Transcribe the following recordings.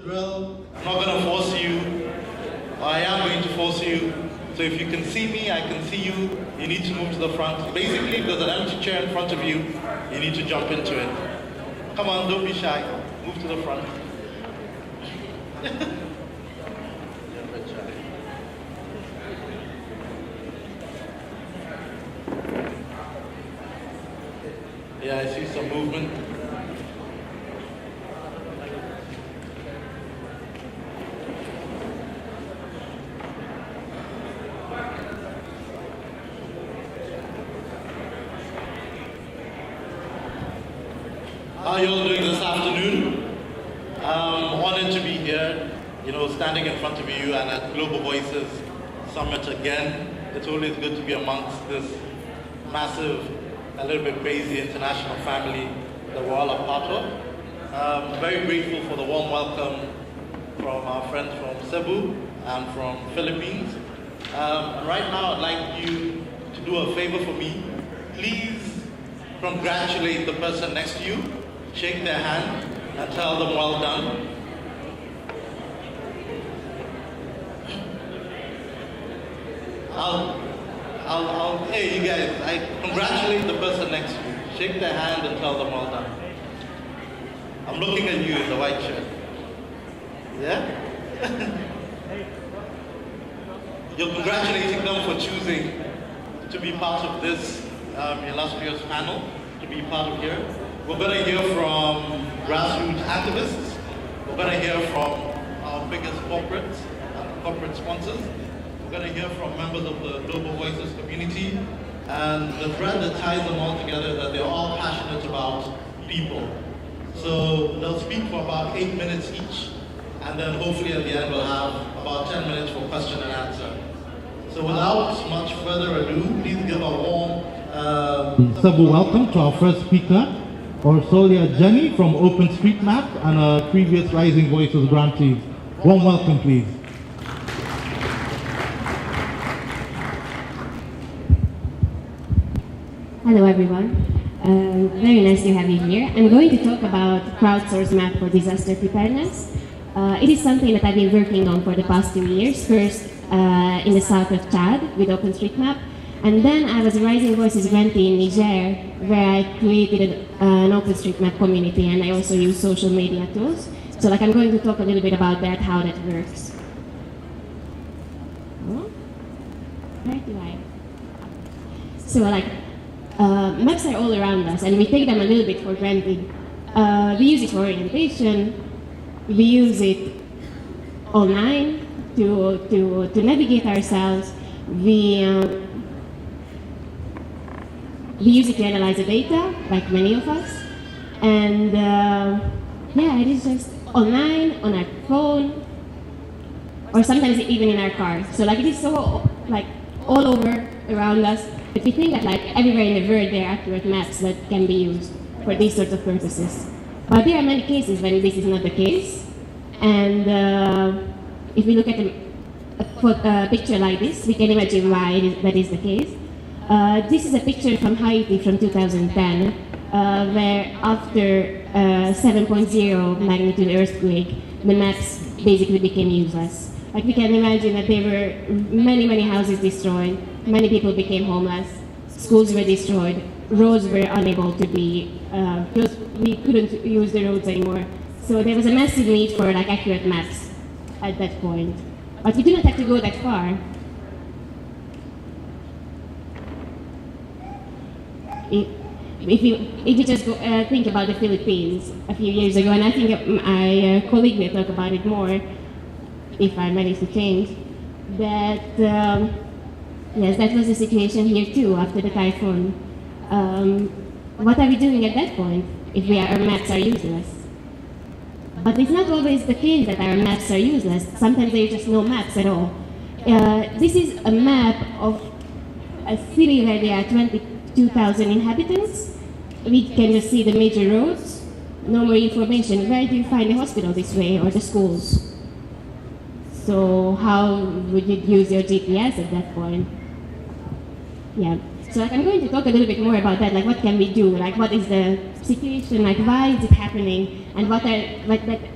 drill. I'm not going to force you. I am going to force you. So if you can see me, I can see you. You need to move to the front. Basically, if there's an empty chair in front of you, you need to jump into it. Come on, don't be shy. Move to the front. Yeah, I see some movement. How are you all doing this afternoon? I'm honored to be here, standing in front of you and at Global Voices Summit again. It's always good to be amongst this massive, a little bit crazy international family that we're all a part of. I'm very grateful for the warm welcome from our friends from Cebu and from Philippines. Right now I'd like you to do a favor for me. Please congratulate the person next to you, shake their hand and tell them well done. Hey, you guys, I congratulate the person next to you. Shake their hand and tell them well done. I'm looking at you in the white shirt. Yeah? You're congratulating them for choosing to be part of this illustrious panel, to be part of here. We're going to hear from grassroots activists. We're going to hear from our biggest corporate sponsors. We're going to hear from members of the Global Voices community, and the thread that ties them all together is that they're all passionate about people. So they'll speak for about 8 minutes each, and then hopefully at the end we'll have about 10 minutes for question and answer. So without much further ado, please give a warm Cebu welcome to our first speaker, Orsolya Jenei from OpenStreetMap and a previous Rising Voices grantee. Warm welcome, please. Hello everyone, very nice to have you here. I'm going to talk about crowdsourced map for disaster preparedness. It is something that I've been working on for the past 2 years, first in the south of Chad with OpenStreetMap, and then I was a Rising Voices grantee in Niger where I created an OpenStreetMap community, and I also use social media tools. So I'm going to talk a little bit about that, how that works. Where do I? So maps are all around us, and we take them a little bit for granted. We use it for orientation. We use it online to navigate ourselves. We use it to analyze the data, like many of us. And yeah, it is just online, on our phone, or sometimes even in our car. So it is so all over around us. But we think that everywhere in the world there are accurate maps that can be used for these sorts of purposes. But there are many cases when this is not the case. And if we look at a picture like this, we can imagine why that is the case. This is a picture from Haiti from 2010, where after 7.0 magnitude earthquake, the maps basically became useless. We can imagine that there were many houses destroyed, many people became homeless, schools were destroyed, roads were unable to be, we couldn't use the roads anymore. So there was a massive need for accurate maps at that point. But we do not have to go that far. If we just think about the Philippines a few years ago, and I think my colleague will talk about it more, if I manage to change, that yes, that was the situation here too after the typhoon. What are we doing at that point if our maps are useless? But it's not always the case that our maps are useless. Sometimes there are just no maps at all. This is a map of a city where there are 22,000 inhabitants. We can just see the major roads, no more information. Where do you find the hospital this way or the schools? So how would you use your GPS at that point? Yeah. So like, I'm going to talk a little bit more about that, like what can we do, like what is the situation, like why is it happening, and what are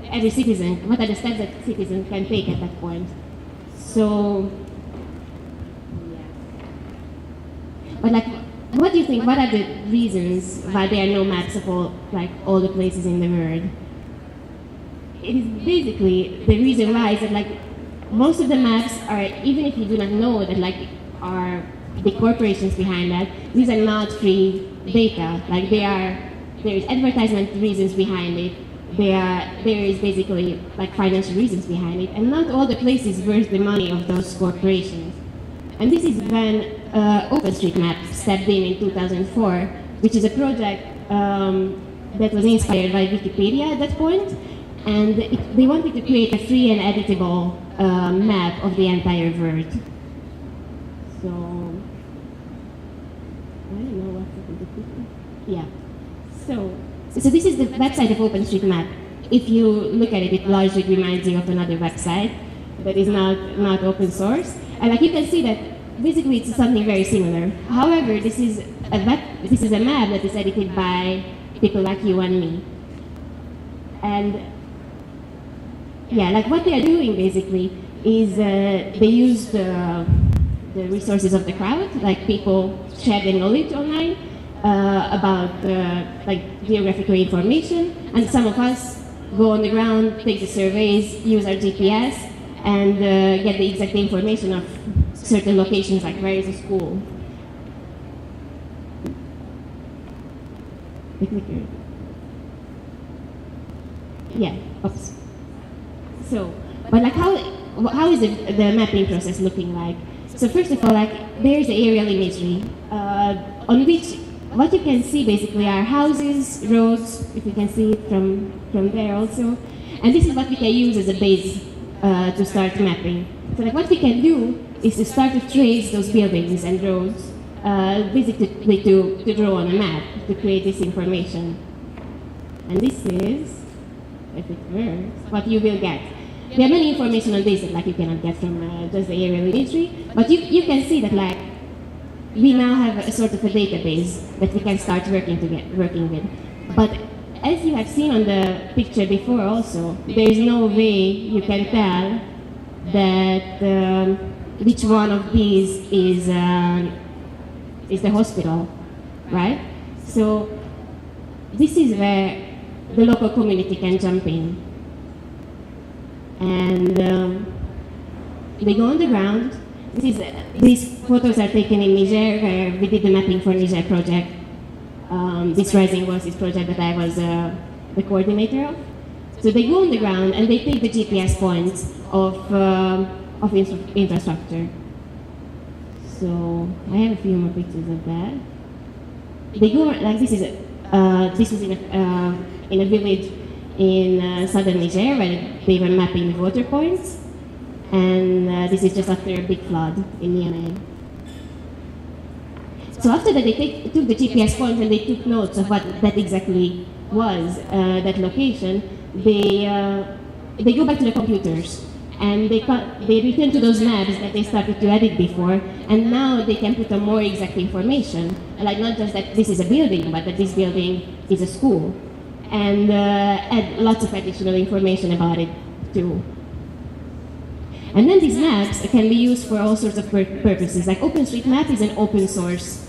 every citizen, what are the steps that citizens can take at that point. So, yeah. But like, what do you think, what are the reasons why there are no maps of all the places in the world? It is basically, the reason why is that like, most of the maps are, even if you do not know that like, are big corporations behind that, these are not free data. Like there is advertisement reasons behind it. There is basically like financial reasons behind it, and not all the places worth the money of those corporations. And this is when OpenStreetMap stepped in 2004, which is a project that was inspired by Wikipedia at that point, and they wanted to create a free and editable map of the entire world. So, I don't know what's happened to people. Yeah. So this is the website of OpenStreetMap. If you look at it, it largely reminds you of another website that is not open source. And like you can see that basically it's something very similar. However, this is a map that is edited by people like you and me. And yeah, like what they are doing basically is they use the resources of the crowd, like people share their knowledge online about like geographical information, and some of us go on the ground, take the surveys, use our GPS, and get the exact information of certain locations, like where is a school. The clicker. Yeah, oops. So, but like how is the mapping process looking like? So first of all, like there's the aerial imagery on which what you can see basically are houses, roads, if you can see it from there also, and this is what we can use as a base to start mapping. So like what we can do is to start to trace those buildings and roads, basically to draw on a map to create this information. And this is, if it works, what you will get. There are many information on this that like you cannot get from just the aerial imagery, but you can see that like we now have a sort of a database that we can start working with. But as you have seen on the picture before also, there is no way you can tell that which one of these is the hospital, right? So this is where the local community can jump in. And they go on the ground. These photos are taken in Niger, where we did the mapping for Niger project. This Rising Voices project that I was the coordinator of. So they go on the ground and they take the GPS points of infrastructure. So I have a few more pictures of that. They go like this is in a village in southern Niger where they were mapping the water points, and this is just after a big flood in Niamey. So after that, they took the GPS points and they took notes of what that exactly was, that location. They go back to the computers and they return to those maps that they started to edit before, and now they can put on more exact information, like not just that this is a building, but that this building is a school, and add lots of additional information about it too. And then these maps can be used for all sorts of purposes. Like OpenStreetMap is an open source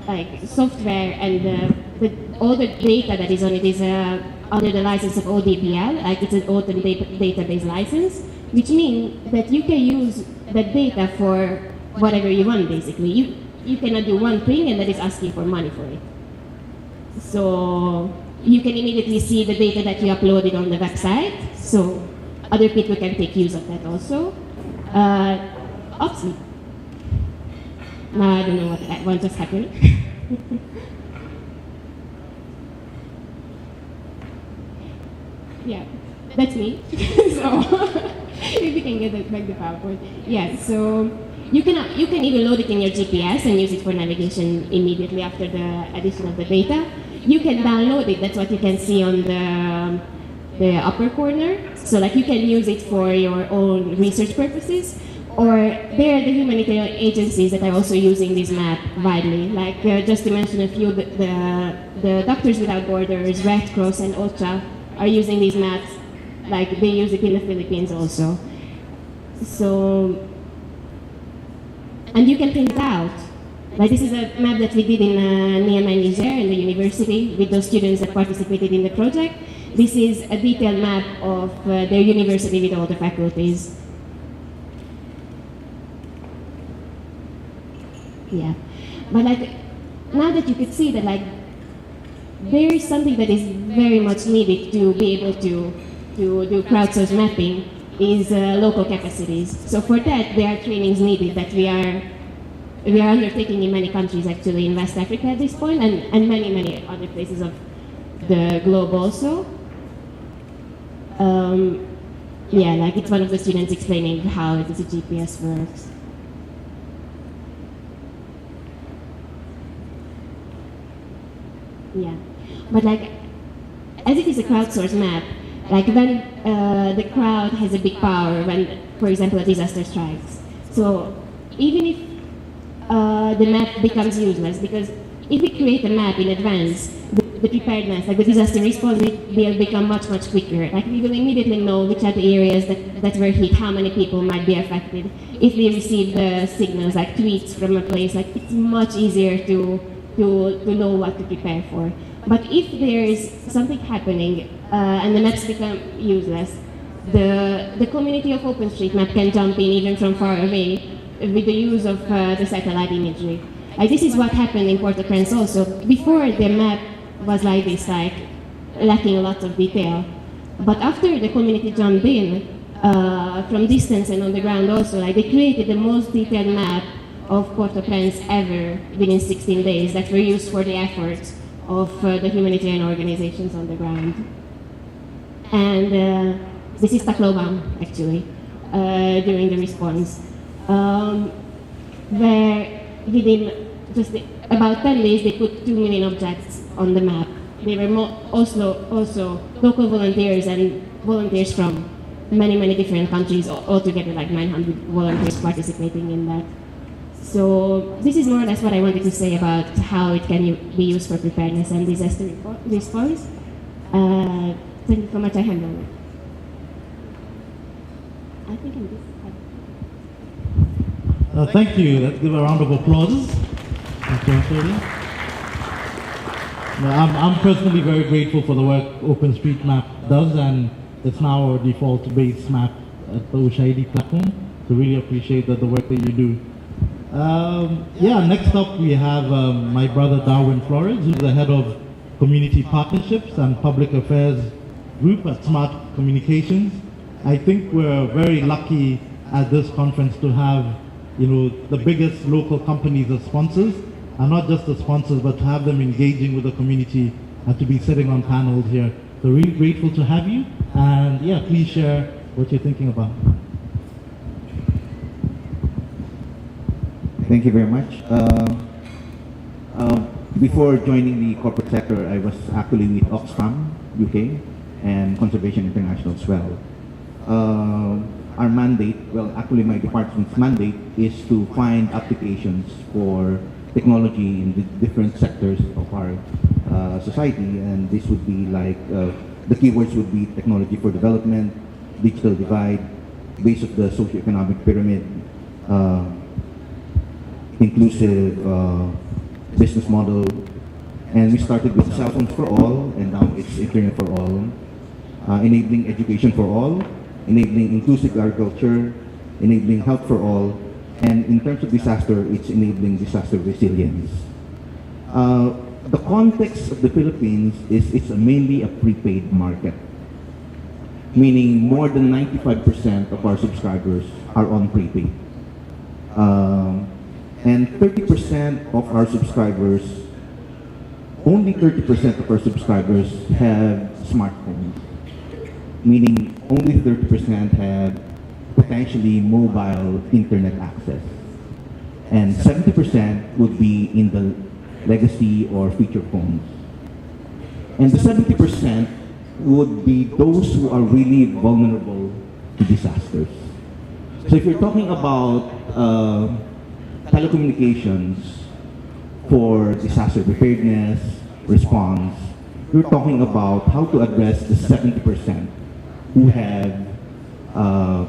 like software, and all the data that is on it is under the license of ODPL, like it's an open database license, which means that you can use that data for whatever you want, basically. You cannot do one thing and that is asking for money for it. So you can immediately see the data that you uploaded on the website, so other people can take use of that also. Oopsie. Now I don't know what just happened. Yeah, that's me. So if you can get back the PowerPoint. Yeah, so you can even load it in your GPS and use it for navigation immediately after the addition of the data. You can download it. That's what you can see on the upper corner. So like you can use it for your own research purposes, or there are the humanitarian agencies that are also using this map widely. Like just to mention a few, the Doctors Without Borders, Red Cross, and OCHA are using these maps. Like they use it in the Philippines also. So, and you can print it out. Like this is a map that we did in Niamey, Niger, in the university with those students that participated in the project. This is a detailed map of their university with all the faculties. Yeah, but like now that you could see that like there is something that is very much needed to be able to do crowdsourced mapping is local capacities. So for that, there are trainings needed that we are undertaking in many countries, actually in West Africa at this point, and many other places of the globe also. Yeah, like it's one of the students explaining how the GPS works. Yeah, but like, as it is a crowdsourced map, like when the crowd has a big power when, for example, a disaster strikes. So even if the map becomes useless, because if we create a map in advance, the preparedness, like the disaster response will become much quicker. Like we will immediately know which are the areas that were hit, how many people might be affected. If we receive the signals, like tweets from a place, like it's much easier to know what to prepare for. But if there is something happening and the maps become useless, the community of OpenStreetMap can jump in even from far away with the use of the satellite imagery. Like this is what happened in Port-au-Prince also. Before the map was like this, like lacking lots of detail. But after the community jumped in, from distance and on the ground also, like they created the most detailed map of Port-au-Prince ever within 16 days that were used for the efforts of the humanitarian organizations on the ground. And this is Tacloban, actually, during the response, where within just about 10 days they put 2 million objects on the map. They were also local volunteers and volunteers from many different countries, altogether like 900 volunteers participating in that. So this is more or less what I wanted to say about how it can be used for preparedness and disaster response. Thank you so much. I hand over. I think I'm just. Thank you. Let's give a round of applause. I'm personally very grateful for the work OpenStreetMap does, and it's now our default base map at the Ushahidi platform. So really appreciate the work that you do. Yeah, next up we have my brother Darwin Flores, who's the head of Community Partnerships and Public Affairs Group at Smart Communications. I think we're very lucky at this conference to have, the biggest local companies as sponsors, and not just as sponsors, but to have them engaging with the community and to be sitting on panels here. So really grateful to have you, and yeah, please share what you're thinking about. Thank you very much. Before joining the corporate sector, I was actually with Oxfam, UK, and Conservation International as well. Our mandate, well, actually my department's mandate is to find applications for technology in the different sectors of our society, and this would be like, the keywords would be technology for development, digital divide, base of the socioeconomic pyramid, inclusive business model, and we started with cell phones for all, and now it's internet for all, enabling education for all, enabling inclusive agriculture, enabling health for all, and in terms of disaster, it's enabling disaster resilience. The context of the Philippines is it's mainly a prepaid market, meaning more than 95% of our subscribers are on prepaid. And 30% of our subscribers, only 30% of our subscribers have smartphones, meaning only 30% have potentially mobile internet access. And 70% would be in the legacy or feature phones. And the 70% would be those who are really vulnerable to disasters. So if you're talking about telecommunications for disaster preparedness, response, you're talking about how to address the 70% who have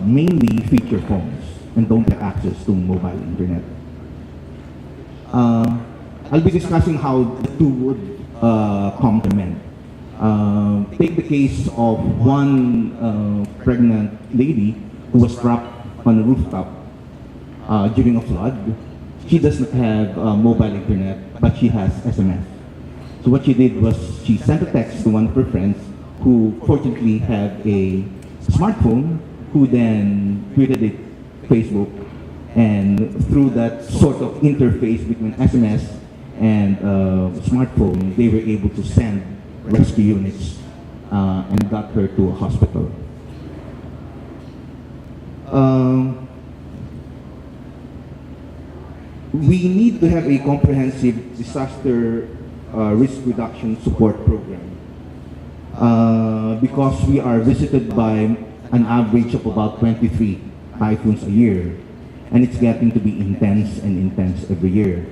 mainly feature phones and don't have access to mobile internet. I'll be discussing how the two would complement. Take the case of one pregnant lady who was trapped on a rooftop during a flood. She does not have mobile internet, but she has SMS. So what she did was she sent a text to one of her friends who fortunately had a smartphone, who then tweeted it Facebook, and through that sort of interface between SMS and smartphone, they were able to send rescue units and got her to a hospital. We need to have a comprehensive disaster risk reduction support program because we are visited by an average of about 23 typhoons a year, and it's getting to be intense and intense every year.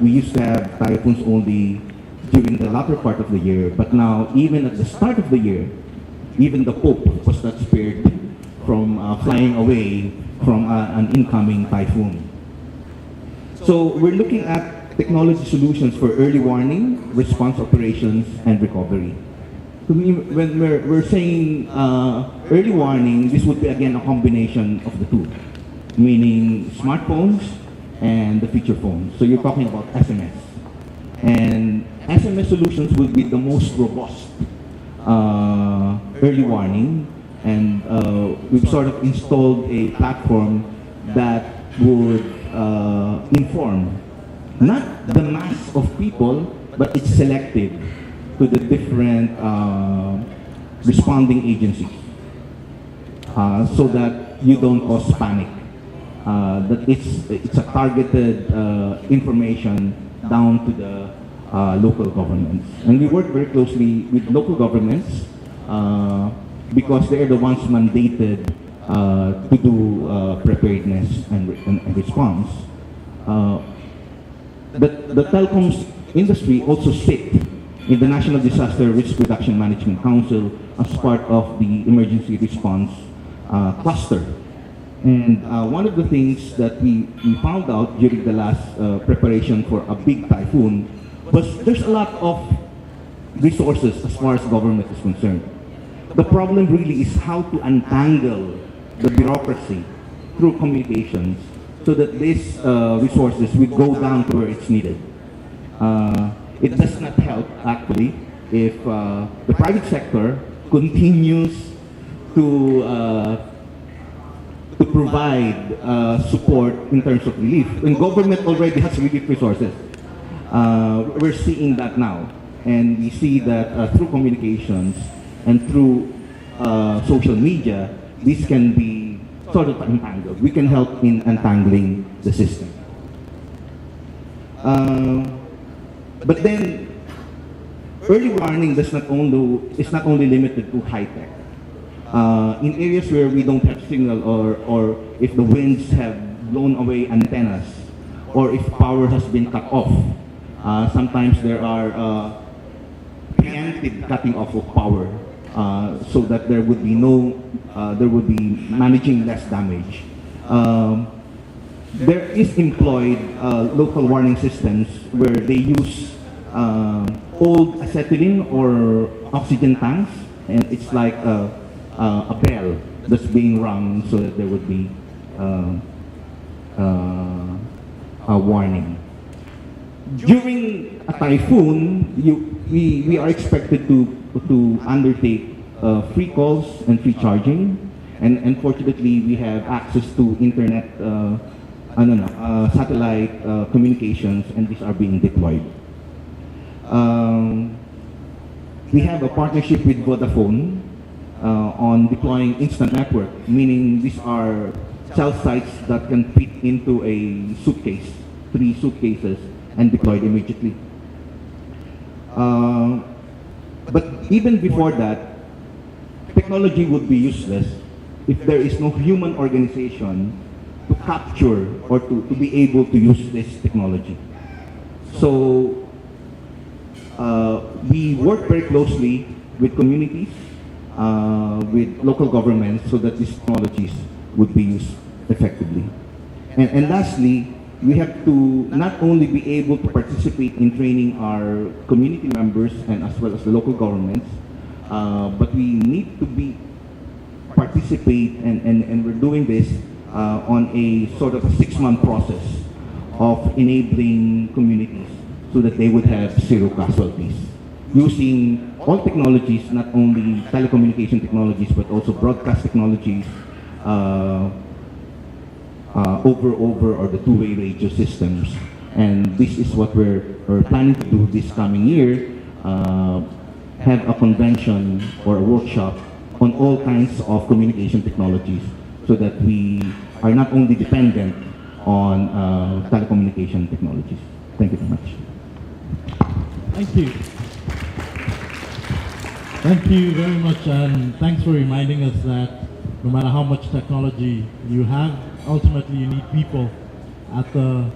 We used to have typhoons only during the latter part of the year, but now even at the start of the year, even the Pope was not spared from flying away from an incoming typhoon. So we're looking at technology solutions for early warning, response operations, and recovery. To me, when we're saying early warning, this would be again a combination of the two, meaning smartphones and the feature phones. So you're talking about SMS. And SMS solutions would be the most robust early warning, and we've sort of installed a platform that would inform not the mass of people, but it's selected to the different responding agencies so that you don't cause panic. That it's a targeted information down to the local governments. And we work very closely with local governments because they're the ones mandated to do preparedness and response. But the telecoms industry also sit in the National Disaster Risk Reduction Management Council as part of the emergency response cluster. And one of the things that we found out during the last preparation for a big typhoon was there's a lot of resources as far as government is concerned. The problem really is how to untangle the bureaucracy through communications so that these resources will go down to where it's needed. It does not help, actually, if the private sector continues to provide support in terms of relief. When government already has relief resources, we're seeing that now. And we see that through communications and through social media, this can be sort of untangled. We can help in untangling the system. But then, early warning is not only limited to high tech. In areas where we don't have signal, or if the winds have blown away antennas, or if power has been cut off, sometimes there are preemptive cutting off of power, so that there would be managing less damage. There is employed local warning systems where they use old acetylene or oxygen tanks, and it's like a bell that's being rung so that there would be a warning. During a typhoon, we are expected to undertake free calls and free charging, and fortunately we have access to internet, satellite communications, and these are being deployed. We have a partnership with Vodafone on deploying instant network, meaning these are cell sites that can fit into a suitcase, 3 suitcases, and deployed immediately. But even before that, technology would be useless if there is no human organization to capture or to be able to use this technology. So we work very closely with communities, with local governments, so that these technologies would be used effectively. And lastly, we have to not only be able to participate in training our community members and as well as the local governments, but we need to participate, and we're doing this on a sort of a 6-month process of enabling communities so that they would have zero casualties, using all technologies, not only telecommunication technologies, but also broadcast technologies, over or the two-way radio systems. And this is what we're planning to do this coming year, have a convention or a workshop on all kinds of communication technologies, so that we are not only dependent on telecommunication technologies. Thank you very much. Thank you. Thank you very much, and thanks for reminding us that no matter how much technology you have, ultimately you need people at the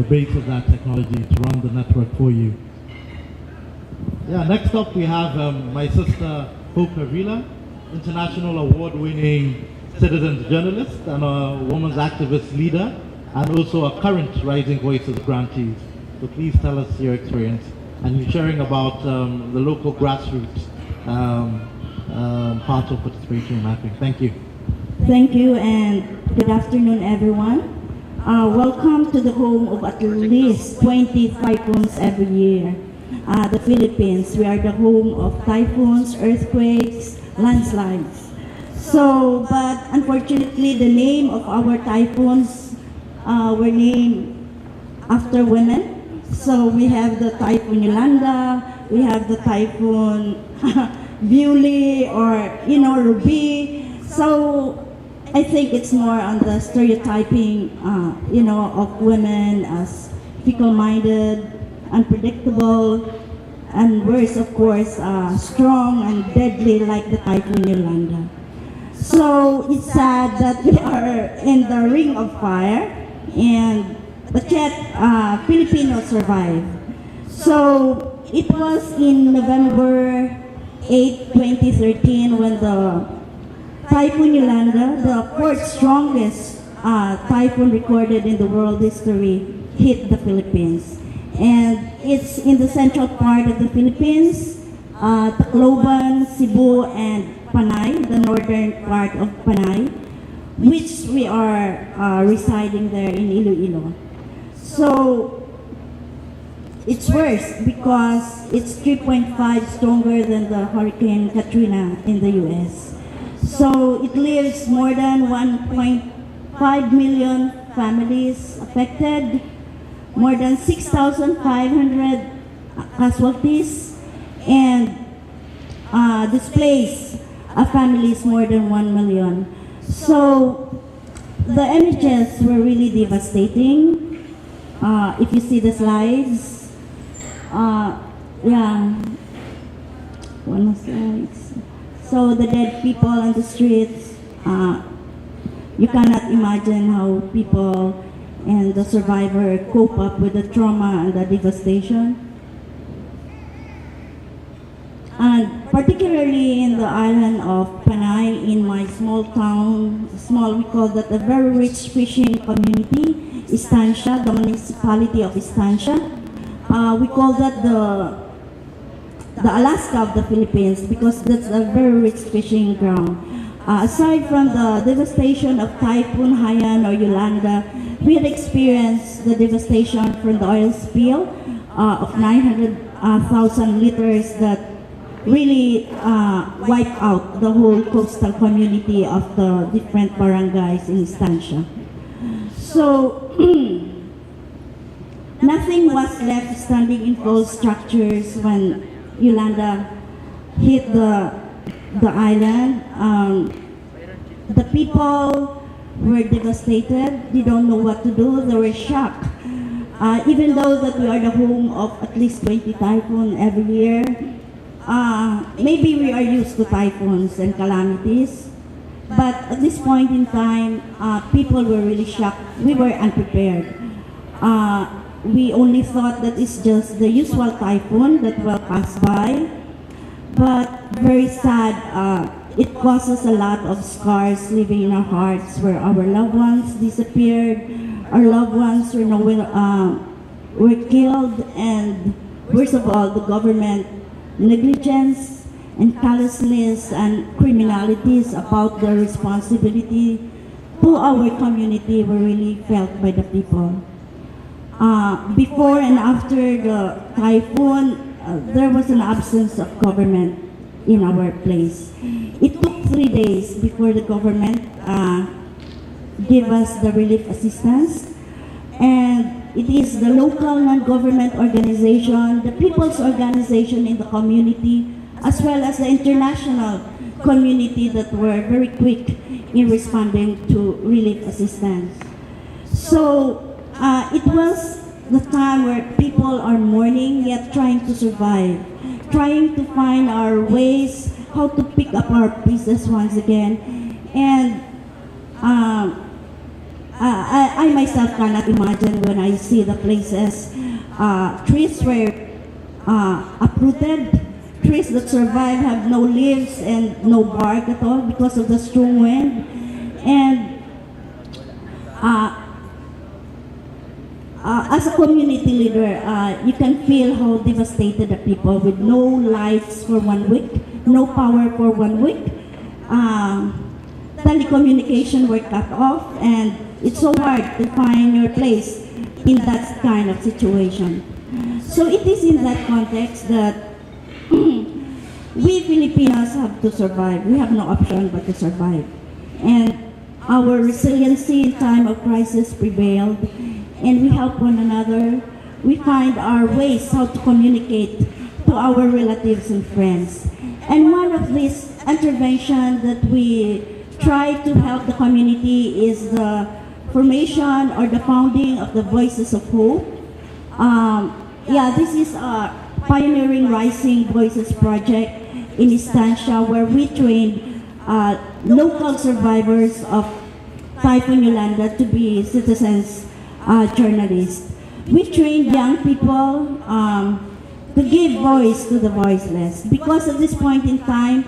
base of that technology to run the network for you. Yeah, next up we have my sister Hope Hervilla, international award-winning citizen journalist and a women's activist leader, and also a current Rising Voices grantee. So please tell us your experience and you're sharing about the local grassroots part of participatory mapping. Thank you. Thank you, and good afternoon, everyone. Welcome to the home of at least 20 typhoons every year. The Philippines, we are the home of typhoons, earthquakes, landslides. So, but unfortunately, the name of our typhoons were named after women. So we have the Typhoon Yolanda, we have the Typhoon Beauty, or Ruby. So I think it's more on the stereotyping, of women as fickle-minded, unpredictable, and worse, of course, strong and deadly like the Typhoon Yolanda. So it's sad that we are in the ring of fire, but yet Filipinos survive. So it was in November 8, 2013 when the Typhoon Yolanda, the fourth strongest typhoon recorded in the world history, hit the Philippines. And it's in the central part of the Philippines, Tacloban, Cebu, and Panay, the northern part of Panay, which we are residing there in Iloilo. So it's worse because it's 3.5 stronger than the Hurricane Katrina in the US. So it leaves more than 1.5 million families affected, more than 6,500 casualties, and displaced families more than 1 million. So the images were really devastating. If you see the slides, one of the slides. So the dead people on the streets, you cannot imagine how people and the survivor cope up with the trauma and the devastation. And particularly in the island of Panay, in my small town, we call that a very rich fishing community, Estancia, the municipality of Estancia. We call that the Alaska of the Philippines because that's a very rich fishing ground. Aside from the devastation of Typhoon Haiyan or Yolanda, we had experienced the devastation from the oil spill of 900,000 liters that really wiped out the whole coastal community of the different barangays in Estancia. So nothing was left standing in cold structures when Yolanda hit the island. The people were devastated. They don't know what to do. They were shocked. Even though that we are the home of at least 20 typhoons every year, maybe we are used to typhoons and calamities. But at this point in time, people were really shocked. We were unprepared. We only thought that it's just the usual typhoon that will pass by. But very sad, it causes a lot of scars living in our hearts where our loved ones disappeared, our loved ones were killed, and worst of all, the government negligence and callousness and criminalities about their responsibility to our community were really felt by the people. Before and after the typhoon, there was an absence of government in our place. It took 3 days before the government gave us the relief assistance, and it is the local non-government organization, the people's organization in the community, as well as the international community that were very quick in responding to relief assistance. So it was the time where people are mourning yet trying to survive, trying to find our ways, how to pick up our pieces once again. And I myself cannot imagine when I see the places, trees were uprooted, trees that survive have no leaves and no bark at all because of the strong wind. And as a community leader, you can feel how devastated the people with no lights for 1 week, no power for 1 week. Telecommunication were cut off, and it's so hard to find your place in that kind of situation. So it is in that context that we Filipinos have to survive. We have no option but to survive. And our resiliency in time of crisis prevailed, and we help one another. We find our ways how to communicate to our relatives and friends. And one of these interventions that we try to help the community is the formation or the founding of the Voices of Hope. This is a pioneering Rising Voices project in Estancia, where we train local survivors of Typhoon Yolanda to be citizens journalists. We trained young people to give voice to the voiceless, because at this point in time,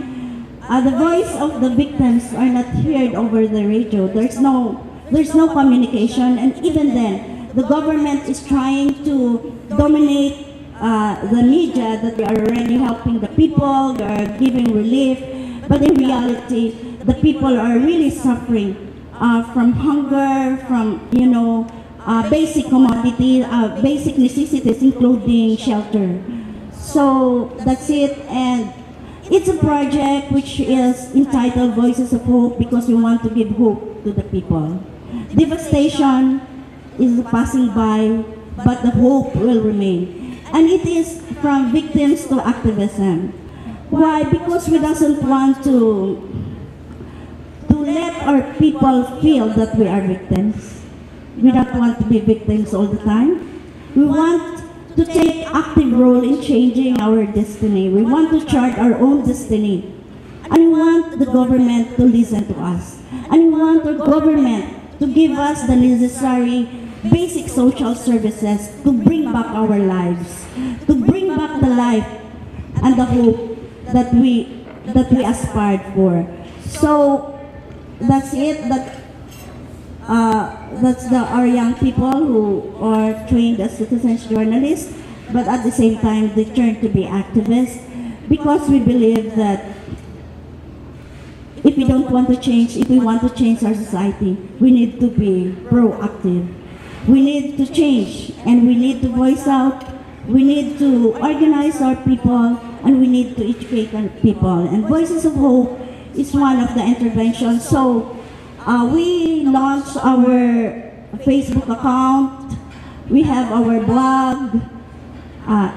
the voice of the victims are not heard over the radio. There's no communication, and even then, the government is trying to dominate the media that they are already helping the people, they are giving relief, but in reality, the people are really suffering from hunger, from basic commodity, basic necessities, including shelter. So that's it, and it's a project which is entitled Voices of Hope because we want to give hope to the people. Devastation is passing by, but the hope will remain. And it is from victims to activism. Why? Because we doesn't want to let our people feel that we are victims. We don't want to be victims all the time. We want to take active role in changing our destiny. We want to chart our own destiny. And we want the government to listen to us. And we want the government to give us the necessary basic social services to bring back our lives, to bring back the life and the hope that we aspired for. So that's it. That's our young people who are trained as citizens journalists, but at the same time they turn to be activists, because we believe that if we don't want to change, if we want to change our society, we need to be proactive. We need to change, and we need to voice out. We need to organize our people, and we need to educate our people. And Voices of Hope is one of the interventions. So we launched our Facebook account. We have our blog.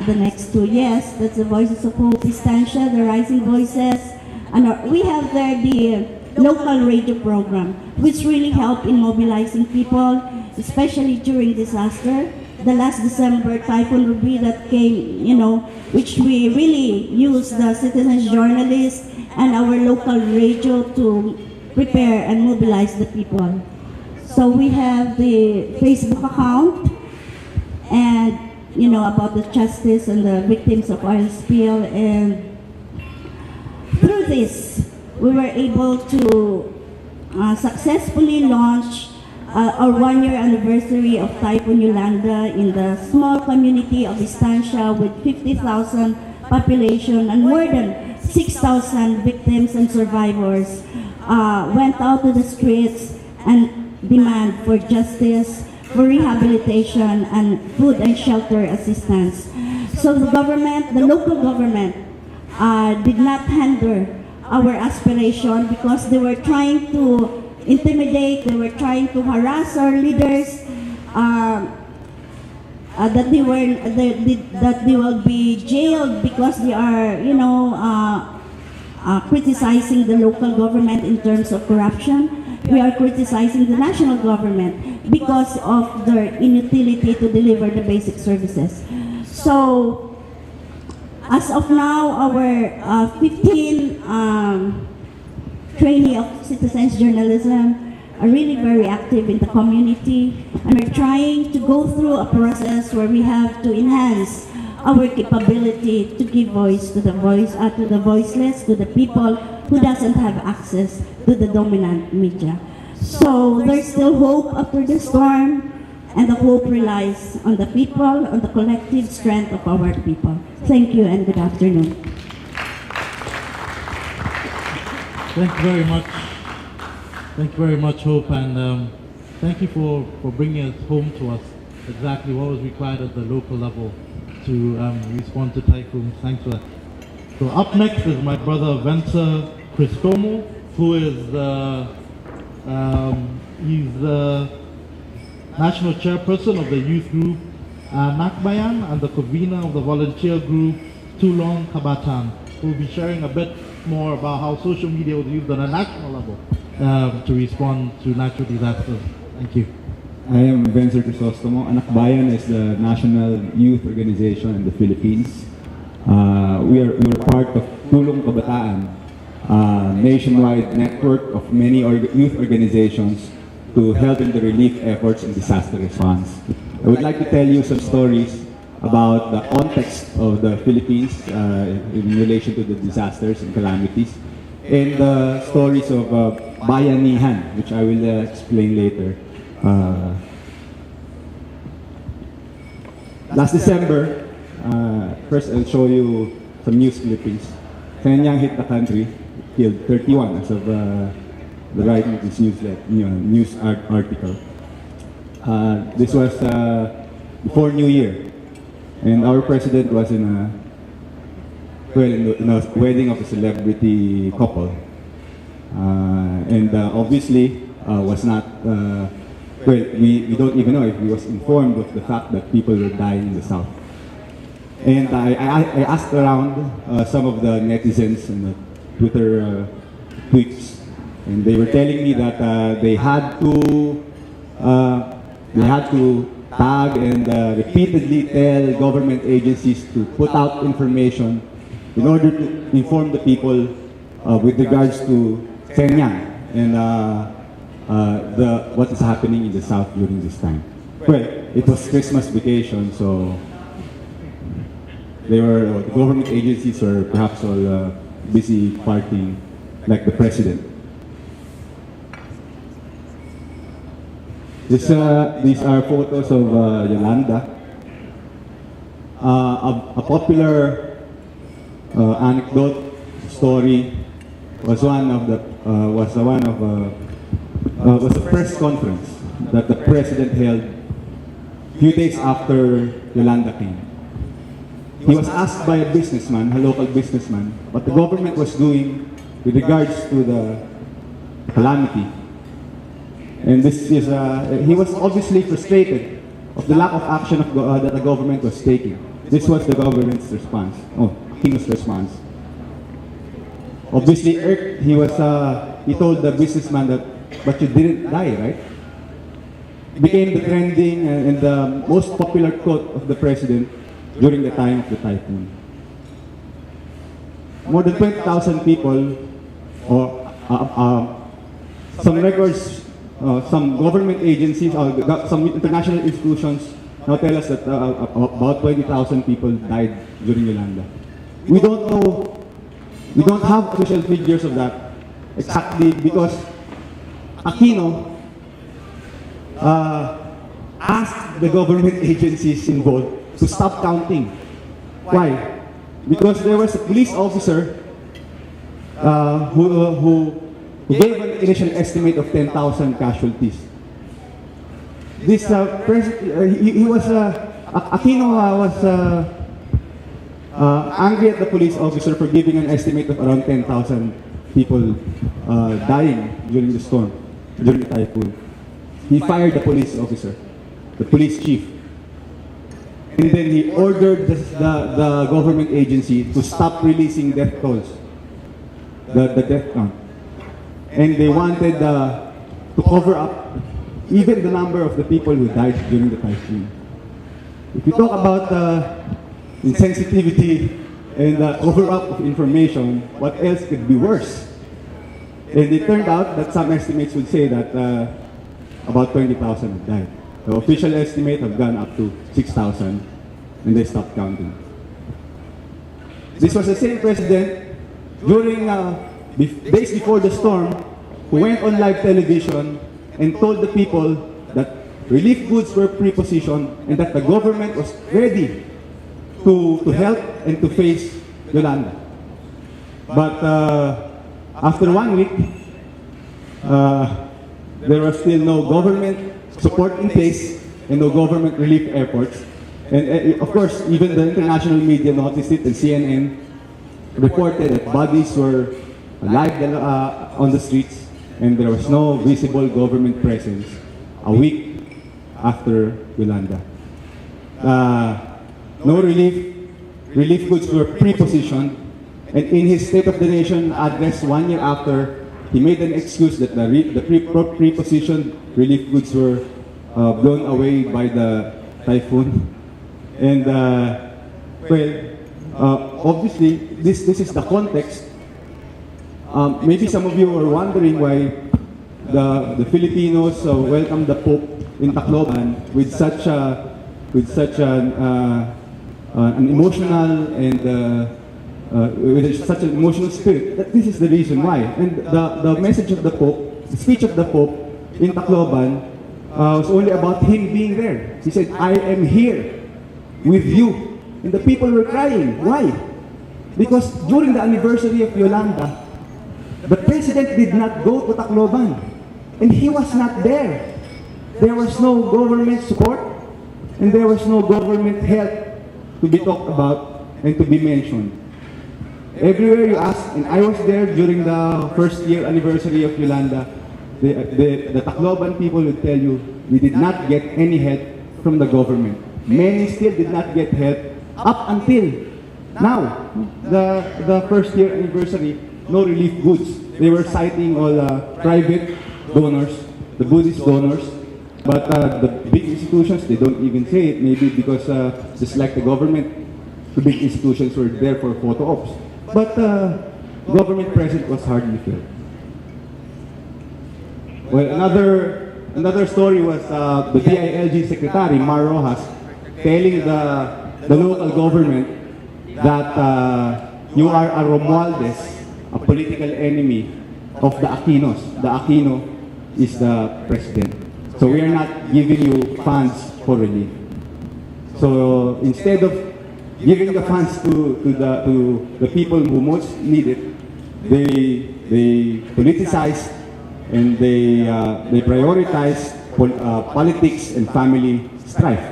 The next two, yes, that's the Voices of Hope Estancia, the Rising Voices. And we have there the local radio program, which really helped in mobilizing people, especially during disaster. The last December Typhoon Ruby that came, which we really used the citizens journalists and our local radio to prepare and mobilize the people. So we have the Facebook account, and about the justice and the victims of oil spill, and through this we were able to successfully launch our 1-year anniversary of Typhoon Yolanda in the small community of Estancia with 50,000 population and more than 6,000 victims and survivors went out to the streets and demand for justice, for rehabilitation, and food and shelter assistance. So the government, the local government, did not hinder our aspiration because they were trying to intimidate, they were trying to harass our leaders, that they will be jailed because they are, criticizing the local government in terms of corruption. We are criticizing the national government because of their inutility to deliver the basic services. So, as of now, our 15 trainee of citizens journalism are really very active in the community and are trying to go through a process where we have to enhance our capability to give voice to the voiceless, to the people who doesn't have access to the dominant media. So there's still hope after the storm, and the hope relies on the people, on the collective strength of our people. Thank you and good afternoon. Thank you very much. Thank you very much, Hope, and thank you for bringing us home to us exactly what was required at the local level to respond to typhoons. Thanks for that. So up next is my brother Vencer Crisostomo, who is he's the national chairperson of the youth group Nakbayan and the convener of the volunteer group Tulong Kabataan, who will be sharing a bit more about how social media was used on a national level to respond to natural disasters. Thank you. I am Vencer Crisostomo. Nakbayan is the national youth organization in the Philippines. We are part of Tulong Kabataan, a nationwide network of many youth organizations to help in the relief efforts and disaster response. I would like to tell you some stories about the context of the Philippines in relation to the disasters and calamities, and the stories of bayanihan, which I will explain later. Last December, first I'll show you some news clippings. Senyang hit the country, killed 31 as of the writing of this news article. This was before New Year, and our president was in a wedding of a celebrity couple, and obviously was not. We don't even know if he was informed of the fact that people were dying in the south. And I asked around some of the netizens and the Twitter tweets, and they were telling me that they had to tag and repeatedly tell government agencies to put out information in order to inform the people with regards to Senyang and what is happening in the south during this time. Well, it was Christmas vacation, so the government agencies were perhaps all busy partying like the president. These are photos of Yolanda. A popular anecdote story was a press conference that the president held a few days after Yolanda came. He was asked by a businessman, a local businessman, what the government was doing with regards to the calamity. And he was obviously frustrated of the lack of action that the government was taking. This was the government's response, King's response. Obviously, he told the businessman that, but you didn't die, right? It became the trending and the most popular quote of the president during the time of the typhoon. More than 20,000 people some records, some government agencies, some international institutions now tell us that about 20,000 people died during Yolanda. We don't know, we don't have official figures of that exactly because Aquino asked the government agencies involved to stop counting. Why? Because there was a police officer who gave an initial estimate of 10,000 casualties. This Aquino was angry at the police officer for giving an estimate of around 10,000 people dying during the storm, during the typhoon. He fired the police officer, the police chief. And then he ordered the government agency to stop releasing death tolls, the death count. And they wanted to cover up even the number of the people who died during the typhoon. If you talk about insensitivity and cover up of information, what else could be worse? And it turned out that some estimates would say that about 20,000 have died. The official estimate have gone up to 6,000 and they stopped counting. This was the same president during days before the storm who went on live television and told the people that relief goods were pre-positioned and that the government was ready to help and to face Yolanda. But after 1 week, there was still no government support in place and no government relief efforts. And of course, even the international media noticed it, and CNN reported that bodies were alive on the streets and there was no visible government presence a week after Yolanda. No relief goods were pre-positioned, and in his State of the Nation address 1 year after, he made an excuse that the pre-positioned relief goods were blown away by the typhoon. And obviously, this is the context. Maybe some of you are wondering why the Filipinos welcomed the Pope in Tacloban with such an emotional and with such an emotional spirit. This is the reason why. And the message of the Pope, the speech of the Pope in Tacloban was only about him being there. He said, "I am here with you." And the people were crying. Why? Because during the anniversary of Yolanda, the president did not go to Tacloban, and he was not there. There was no government support, and there was no government help to be talked about and to be mentioned. Everywhere you ask, and I was there during the first year anniversary of Yolanda, the Tacloban people will tell you, we did not get any help from the government. Many still did not get help up until now, the first year anniversary, no relief goods. They were citing all private donors, the Buddhist donors, but the big institutions, they don't even say it, maybe because just like the government, the big institutions were there for photo ops. But government presence was hardly filled. Well, another story was the DILG secretary, Mar Rojas, telling the local government that you are a Romualdez, a political enemy of the Aquinos. The Aquino is the president. So we are not giving you funds for relief. So instead of giving the funds to the people who most need it, they politicize and they prioritize politics and family strife.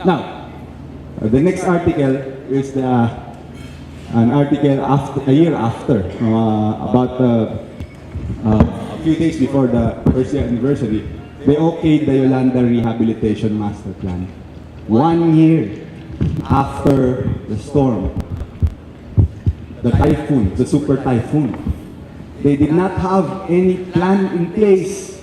Now, the next article is an article a year after, about a few days before the first year anniversary. They okayed the Yolanda Rehabilitation Master Plan. 1 year after the storm, the typhoon, the super typhoon. They did not have any plan in place,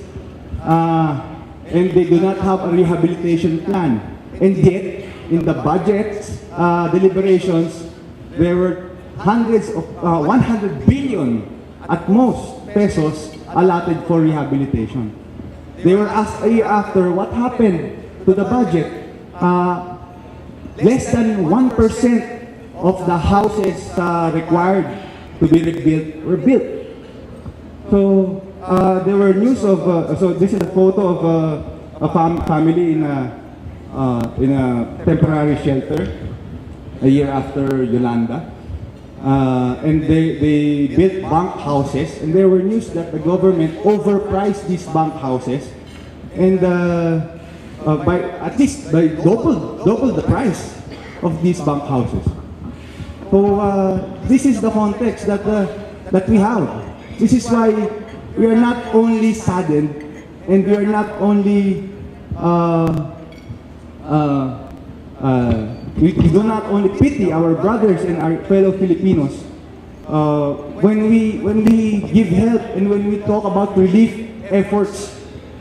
and they do not have a rehabilitation plan. And yet, in the budget deliberations, there were hundreds of 100 billion at most pesos allotted for rehabilitation. They were asked a year after what happened to the budget. Less than 1% of the houses required to be rebuilt were built. So there were news of, so this is a photo of a family in a temporary shelter a year after Yolanda. And they built bunk houses, and there were news that the government overpriced these bunk houses, and by at least by double the price of these bunk houses. So this is the context that we have. This is why we are not only saddened, and we are not only we do not only pity our brothers and our fellow Filipinos. When we give help and when we talk about relief efforts,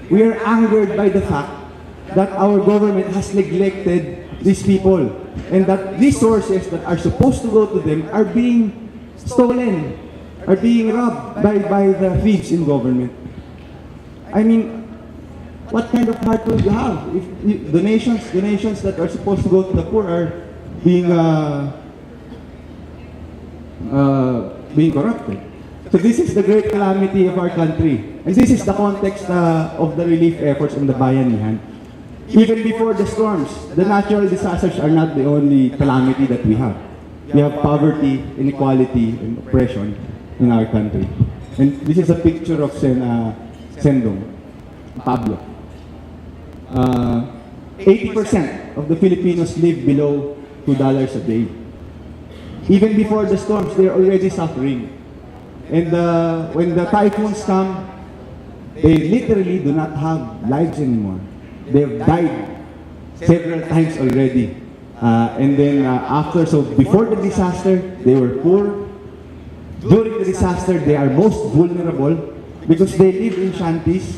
we are angered by the fact that our government has neglected these people, and that resources that are supposed to go to them are being stolen, are being robbed by the thieves in government. I mean, what kind of heart will you have if donations that are supposed to go to the poor are being corrupted? So this is the great calamity of our country, and this is the context of the relief efforts in the Bayanihan. Even before the storms, the natural disasters are not the only calamity that we have. We have poverty, inequality, and oppression in our country. And this is a picture of Sendong, Pablo. 80% of the Filipinos live below $2 a day. Even before the storms, they're already suffering. And when the typhoons come, they literally do not have lives anymore. They've died several times already. And then so before the disaster, they were poor. During the disaster, they are most vulnerable because they live in shanties,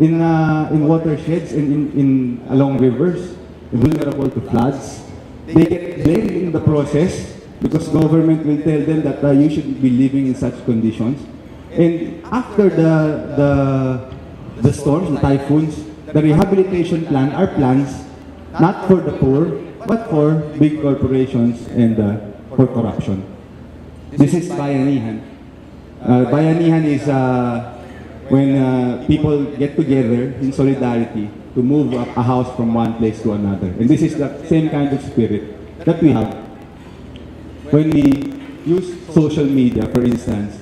in watersheds, and along rivers, vulnerable to floods. They get blamed in the process because government will tell them that you shouldn't be living in such conditions. And after the storms, the typhoons, the rehabilitation plan are plans not for the poor, but for big corporations and for corruption. This is Bayanihan. Bayanihan is when people get together in solidarity to move a house from one place to another. And this is the same kind of spirit that we have when we use social media, for instance,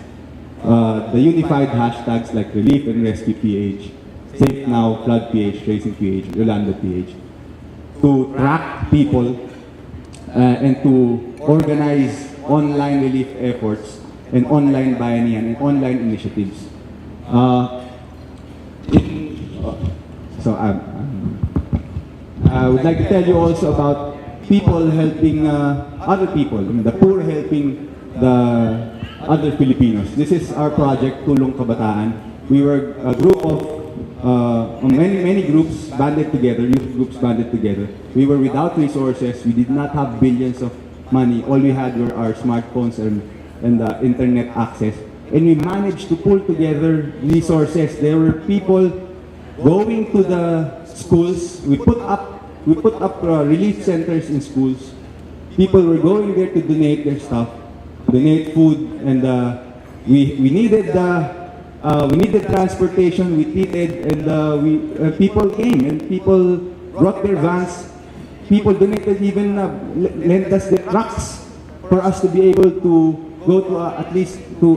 the unified hashtags like Relief and Rescue PH, Safe Now, Flood PH, Tracing PH, Yolanda PH, to track people and to organize online relief efforts and online bayanihan and online initiatives. I would like to tell you also about people helping other people, the poor helping the other Filipinos. This is our project, Tulong Kabataan. We were a group of many groups banded together, youth groups banded together. We were without resources. We did not have billions of money. All we had were our smartphones and internet access. And we managed to pull together resources. There were people going to the schools. We put up relief centers in schools. People were going there to donate their stuff, donate food, and we needed transportation. We needed, and people came, and people brought their vans. People donated, even lent us the trucks for us to be able to go to at least to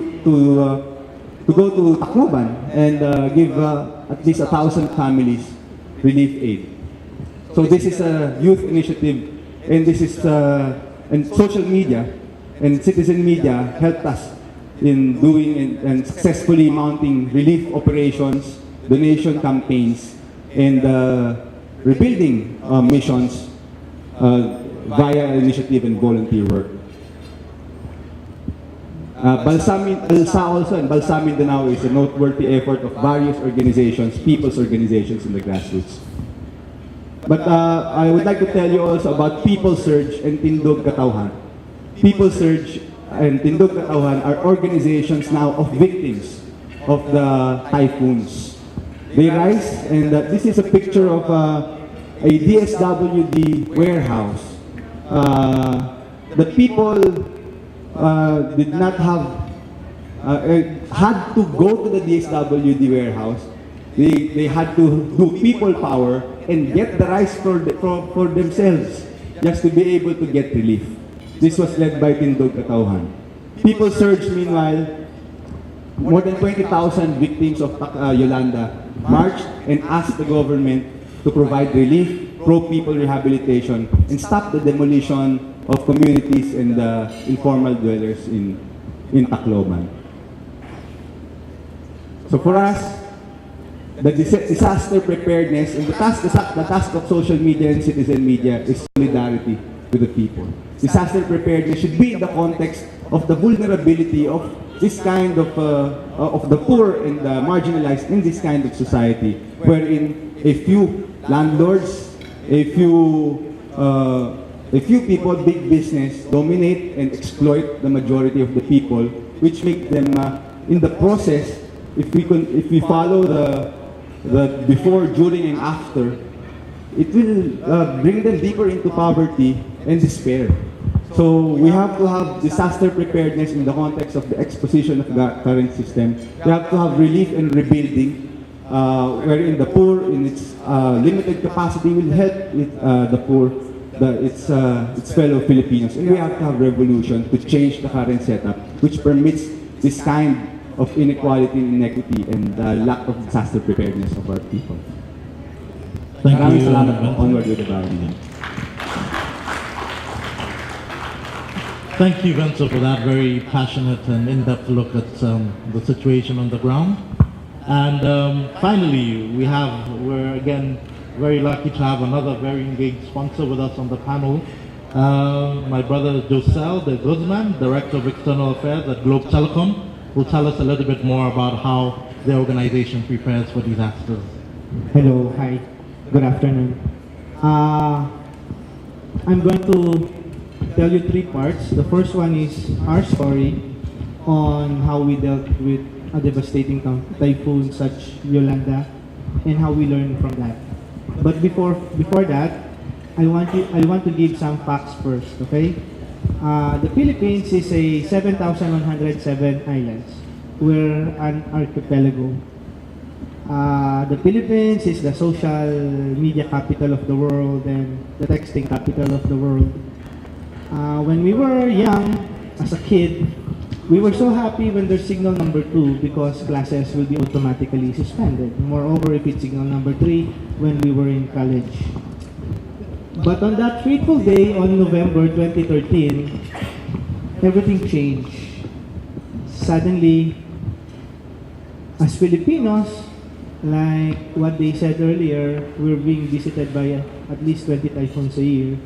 go to Tacloban and give at least 1,000 families relief aid. So this is a youth initiative, and this is and social media and citizen media helped us in doing and successfully mounting relief operations, donation campaigns, and rebuilding missions via initiative and volunteer work. Balsa also and Balsa Mindanao is a noteworthy effort of various organizations, people's organizations in the grassroots. But I would like to tell you also about People Surge and Tindog Katauhan. People Surge and Tindog Katauhan are organizations now of victims of the typhoons. They rise, and this is a picture of a DSWD warehouse. The people did not have, had to go to the DSWD warehouse. They had to do people power and get the rice for themselves just to be able to get relief. This was led by Tindog Katauhan. People surged meanwhile. More than 20,000 victims of Yolanda marched and asked the government to provide relief, pro-people rehabilitation, and stop the demolition of communities and informal dwellers in Tacloban. So for us, the disaster preparedness and the task of social media and citizen media is solidarity with the people. Disaster preparedness should be in the context of the vulnerability of this kind of the poor and the marginalized in this kind of society, wherein a few landlords, a few people, big business, dominate and exploit the majority of the people, which make them, in the process, if we follow the before, during, and after, it will bring them deeper into poverty and despair. So we have to have disaster preparedness in the context of the exposition of the current system. We have to have relief and rebuilding, wherein the poor in its limited capacity will help the poor, its fellow Filipinos. And we have to have revolution to change the current setup, which permits this kind of inequality and inequity and lack of disaster preparedness of our people. Thank you. Salamat po. Onward with the Darwin. Thank you, Vencer, for that very passionate and in-depth look at the situation on the ground. And finally, we're again very lucky to have another very engaged sponsor with us on the panel. My brother Jocel de Guzman, Director of External Affairs at Globe Telecom, will tell us a little bit more about how the organization prepares for disasters. Hello, hi, good afternoon. I'm going to tell you three parts. The first one is our story on how we dealt with a devastating typhoon such Yolanda and how we learned from that. But before that, I want to give some facts first, okay? The Philippines is a 7,107 islands. We're an archipelago. The Philippines is the social media capital of the world and the texting capital of the world. When we were young, as a kid, we were so happy when there's signal number 2 because classes will be automatically suspended. Moreover, if it's signal number 3 when we were in college. But on that fateful day on November 2013, everything changed. Suddenly, as Filipinos, like what they said earlier, we're being visited by at least 20 typhoons a year.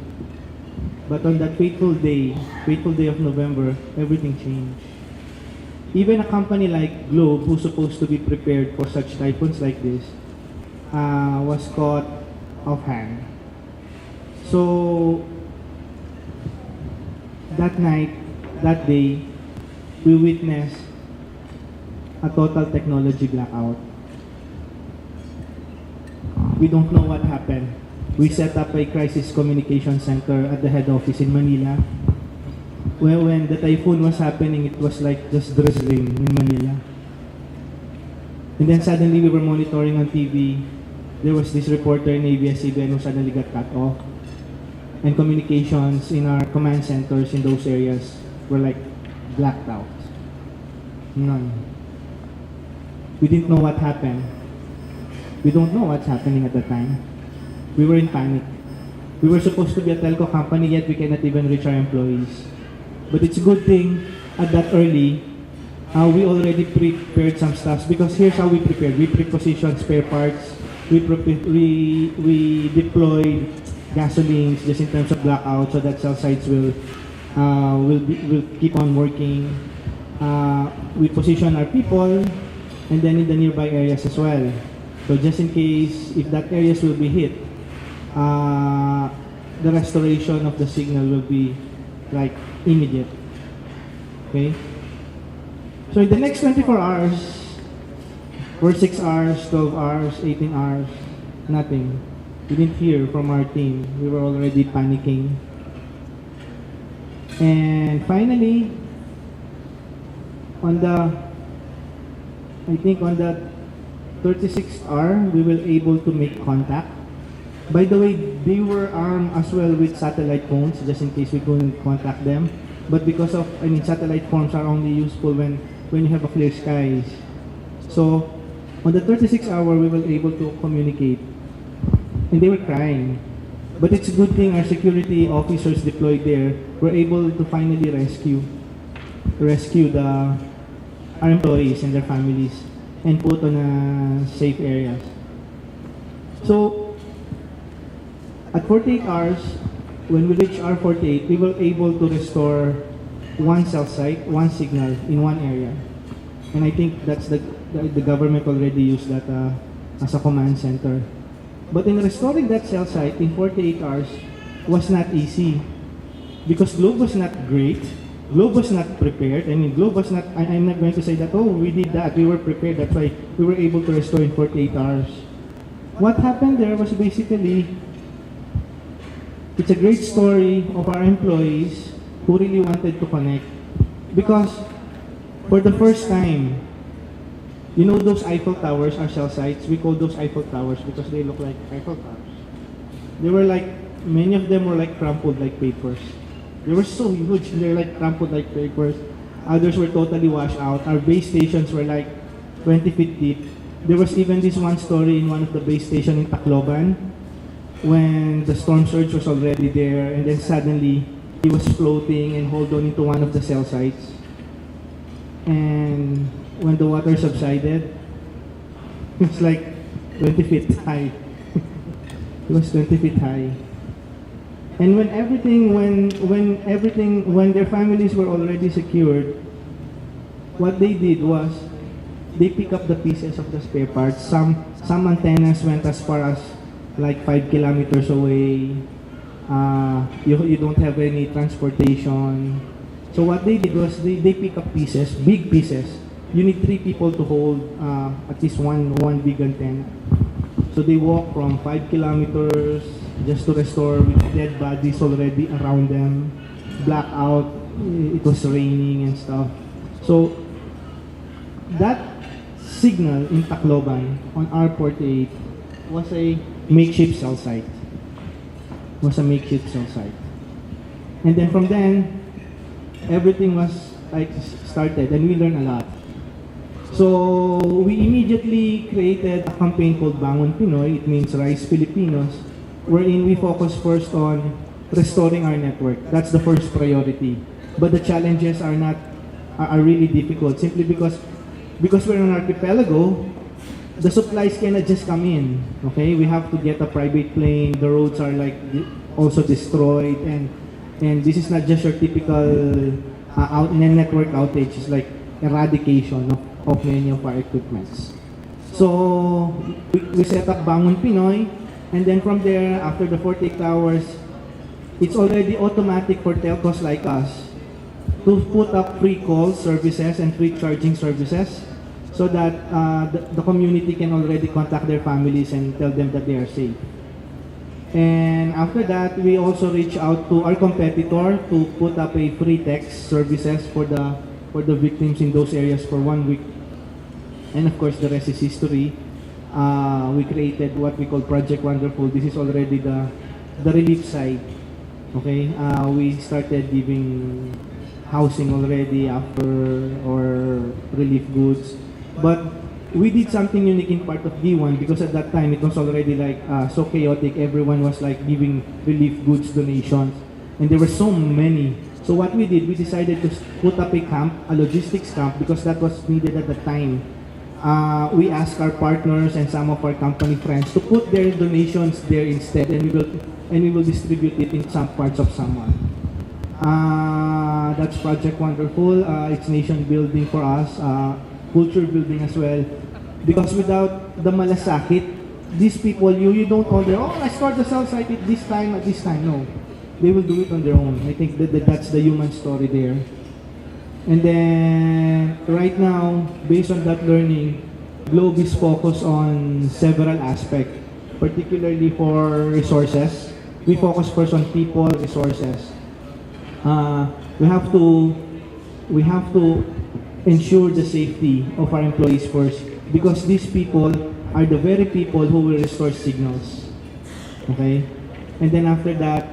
But on that fateful day of November, everything changed. Even a company like Globe, who's supposed to be prepared for such typhoons like this, was caught offhand. So, that night, that day, we witnessed a total technology blackout. We don't know what happened. We set up a crisis communication center at the head office in Manila. Well, when the typhoon was happening, it was like just drizzling in Manila. And then suddenly we were monitoring on TV. There was this reporter in ABS-CBN who suddenly got cut off. And communications in our command centers in those areas were like blacked out. None. We didn't know what happened. We don't know what's happening at the time. We were in panic. We were supposed to be a telco company, yet we cannot even reach our employees. But it's a good thing at that early, we already prepared some stuff, because here's how we prepared. We pre-positioned spare parts. We deployed gasolines just in terms of blackout so that cell sites will keep on working. We position our people and then in the nearby areas as well. So just in case if that areas will be hit, the restoration of the signal will be like immediate. Okay? So in the next 24 hours, For 6 hours, 12 hours, 18 hours, nothing. We didn't hear from our team. We were already panicking. And finally, on the 36th hour, we were able to make contact. By the way, they were armed as well with satellite phones, just in case we couldn't contact them. But because of, satellite phones are only useful when you have a clear skies. So, on the 36th hour, we were able to communicate. And they were crying. But it's a good thing our security officers deployed there were able to finally rescue our employees and their families and put on safe areas. So, at 48 hours, when we reached R48, we were able to restore one cell site, one signal in one area. And I think that's the government already used that as a command center. But in restoring that cell site in 48 hours was not easy because Globe was not great. Globe was not prepared. Globe was not, I'm not going to say that, oh, we did that, we were prepared, that's why we were able to restore in 48 hours. What happened there was basically, it's a great story of our employees who really wanted to connect. Because for the first time, you know those Eiffel Towers are cell sites? We call those Eiffel Towers because they look like Eiffel Towers. They were like, many of them were like crumpled like papers. They were so huge, they're like crumpled like papers. Others were totally washed out. Our base stations were like 20 feet deep. There was even this one story in one of the base stations in Tacloban when the storm surge was already there and then suddenly he was floating and hold on into one of the cell sites. And when the water subsided, it was like 20 feet high. It was 20 feet high. And when their families were already secured, what they did was they pick up the pieces of the spare parts. Some antennas went as far as like 5 kilometers away. You don't have any transportation. So what they did was they pick up pieces, big pieces. You need 3 people to hold at least one big antenna. So they walk from 5 kilometers just to restore with dead bodies already around them, blackout, it was raining and stuff. So that signal in Tacloban on R48 was a makeshift cell site. And then from then, everything was like started and we learned a lot. So we immediately created a campaign called Bangon Pinoy, it means Rise Filipinos, wherein we focus first on restoring our network. That's the first priority. But the challenges are really difficult simply because we're an archipelago, the supplies cannot just come in. Okay, we have to get a private plane, the roads are like also destroyed, and this is not just your typical network outage, it's like eradication of many of our equipments. So we set up Bangon Pinoy, and then from there, after the 48 hours, it's already automatic for telcos like us to put up free call services and free charging services so that the community can already contact their families and tell them that they are safe. And after that, we also reach out to our competitor to put up a free text services for the victims in those areas for 1 week. And of course, the rest is history. We created what we call Project Wonderful. This is already the relief side. Okay, we started giving housing already after, or relief goods. But we did something unique in part of D1 because at that time it was already like so chaotic. Everyone was like giving relief goods donations, and there were so many. So what we did, we decided to put up a camp, a logistics camp, because that was needed at the time. We asked our partners and some of our company friends to put their donations there instead, and we will distribute it in some parts of Samoa. That's Project Wonderful. It's nation building for us, culture building as well. Because without the malasakit, these people, you don't order, oh, I start the cell site at this time, no. They will do it on their own. I think that's the human story there. And then, right now, based on that learning, Globe is focused on several aspects, particularly for resources. We focus first on people, resources. We have to ensure the safety of our employees first, because these people are the very people who will restore signals. Okay? And then after that,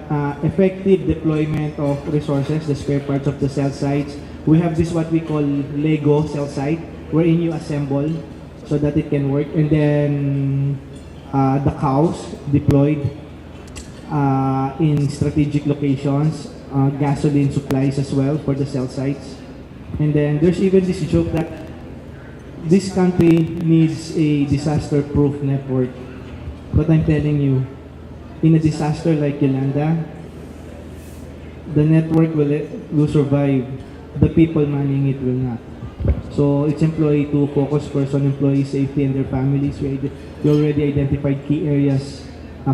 effective deployment of resources, the spare parts of the cell sites. We have this what we call Lego cell site, wherein you assemble so that it can work. And then the cows deployed in strategic locations, gasoline supplies as well for the cell sites. And then there's even this joke that this country needs a disaster-proof network. But I'm telling you, in a disaster like Yolanda, the network will survive. The people manning it will not. So it's employee to focus first on employee safety and their families. We already identified key areas,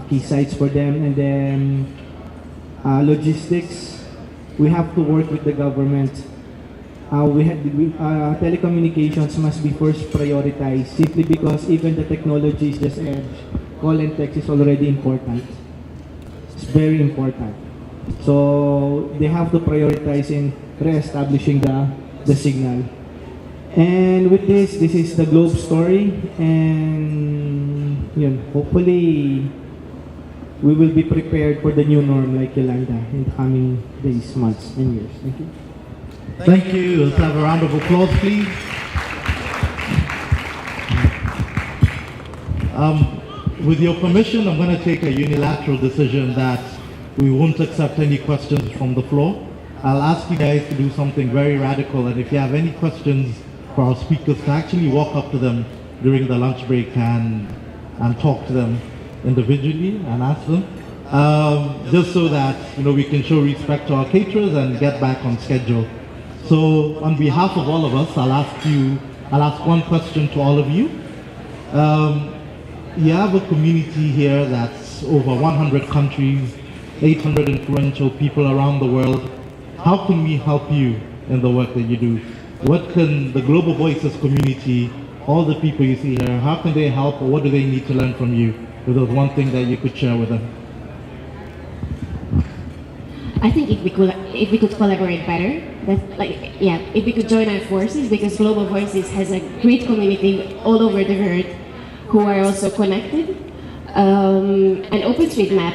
key sites for them. And then logistics, we have to work with the government. Telecommunications must be first prioritized, simply because even the technology is just edge. Call and text is already important. It's very important. So they have to prioritize in re-establishing the signal. And with this is the Globe story, and hopefully we will be prepared for the new norm like Yolanda in the coming days, months, and years. Thank you. Thank you. Let's have a round of applause, please. With your permission, I'm going to take a unilateral decision that we won't accept any questions from the floor. I'll ask you guys to do something very radical, and if you have any questions for our speakers, to actually walk up to them during the lunch break and talk to them individually and ask them, just so that we can show respect to our caterers and get back on schedule. So on behalf of all of us, I'll ask one question to all of you. You have a community here that's over 100 countries, 800 influential people around the world. How can we help you in the work that you do? What can the Global Voices community, all the people you see here, how can they help, or what do they need to learn from you? If there's one thing that you could share with them. I think if we could collaborate better, if we could join our forces, because Global Voices has a great community all over the world who are also connected. And OpenStreetMap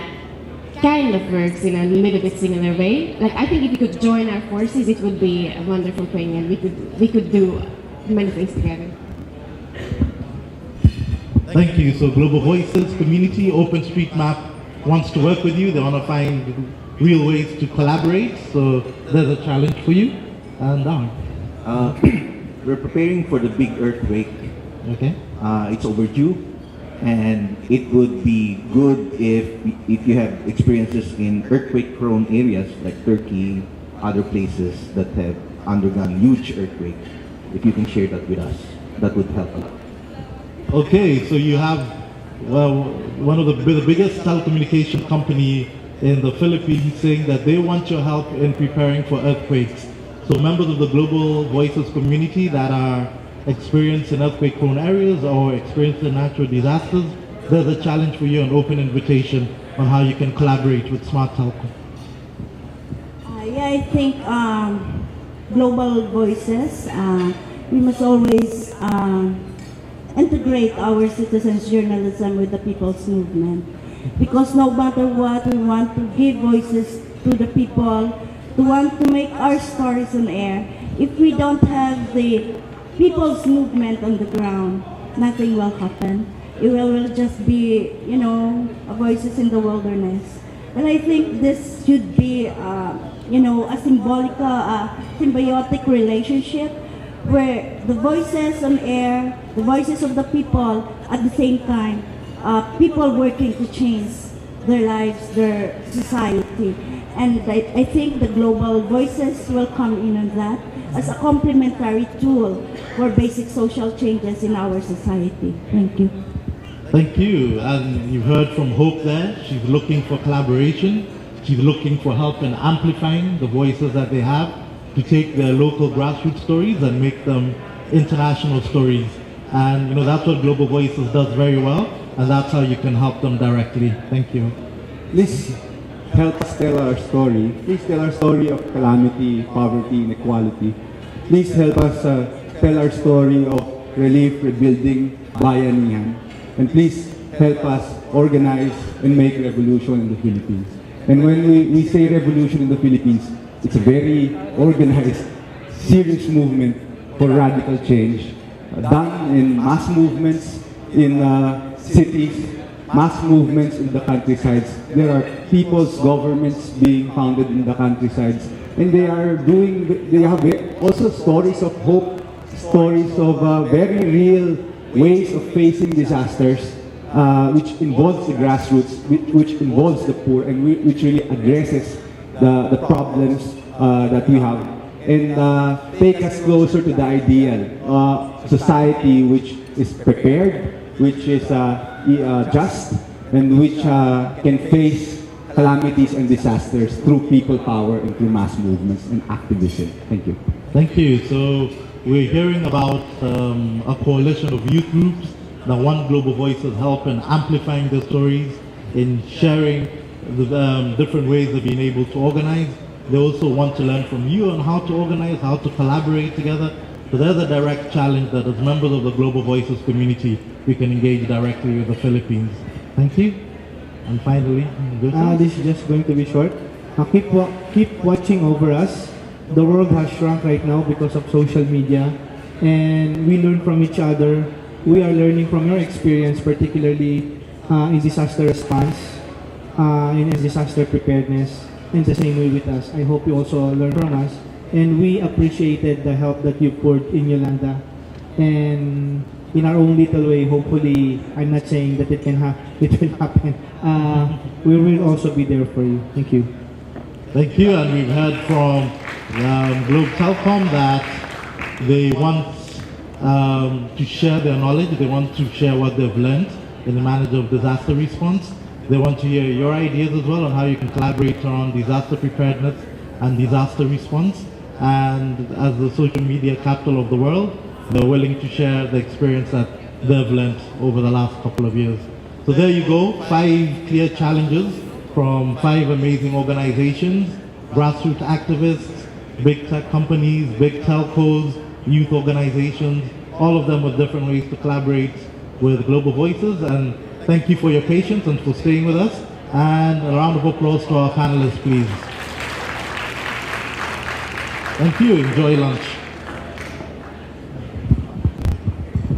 kind of works in a little bit similar way. I think if we could join our forces, it would be a wonderful thing, and we could do many things together. Thank you. So Global Voices community, OpenStreetMap wants to work with you. They want to find real ways to collaborate. So there's a challenge for you. And we're preparing for the big earthquake. Okay. It's overdue, and it would be good if you have experiences in earthquake-prone areas like Turkey, other places that have undergone huge earthquakes. If you can share that with us, that would help a lot. Okay, so you have one of the biggest telecommunication company in the Philippines saying that they want your help in preparing for earthquakes. So members of the Global Voices community that are experienced in earthquake-prone areas or experienced in natural disasters, there's a challenge for you, an open invitation on how you can collaborate with Smart Telco. I think Global Voices, we must always integrate our citizens' journalism with the people's movement. Because no matter what, we want to give voices to the people, to want to make our stories on air. If we don't have the people's movement on the ground, nothing will happen. It will just be, voices in the wilderness. And I think this should be, a symbiotic relationship where the voices on air, the voices of the people, at the same time, people working to change their lives, their society. And I think the Global Voices will come in on that as a complementary tool for basic social changes in our society. Thank you. Thank you. And you've heard from Hope there. She's looking for collaboration. She's looking for help in amplifying the voices that they have to take their local grassroots stories and make them international stories. And that's what Global Voices does very well, and that's how you can help them directly. Thank you. Please help us tell our story. Please tell our story of calamity, poverty, inequality. Please help us tell our story of relief, rebuilding, bayanihan. And please help us organize and make revolution in the Philippines. And when we say revolution in the Philippines, it's a very organized, serious movement for radical change, done in mass movements in cities, mass movements in the countrysides. There are people's governments being founded in the countrysides, and they have also stories of hope, stories of very real ways of facing disasters, which involves the grassroots, which involves the poor, and which really addresses the problems that we have, and take us closer to the ideal society which is prepared, which is just, and which can face calamities and disasters through people power and through mass movements and activism. Thank you. Thank you. So we're hearing about a coalition of youth groups that want Global Voices help in amplifying their stories, in sharing the different ways of being able to organize. They also want to learn from you on how to organize, how to collaborate together. So there's a direct challenge that as members of the Global Voices community, we can engage directly with the Philippines. Thank you. And finally, this is just going to be short. Keep watching over us. The world has shrunk right now because of social media, and we learn from each other. We are learning from your experience, particularly in disaster response, in disaster preparedness, in the same way with us. I hope you also learn from us, and we appreciated the help that you poured in Yolanda, and in our own little way, hopefully, I'm not saying that it will happen. We will also be there for you. Thank you. Thank you, and we've heard from Globe Telecom that they want to share their knowledge, they want to share what they've learned in the management of disaster response. They want to hear your ideas as well on how you can collaborate around disaster preparedness and disaster response. And as the social media capital of the world, they're willing to share the experience that they've learned over the last couple of years. So there you go, 5 clear challenges from 5 amazing organizations, grassroots activists, big tech companies, big telcos, youth organizations, all of them with different ways to collaborate with Global Voices. And thank you for your patience and for staying with us. And a round of applause to our panelists, please. Thank you. Enjoy lunch.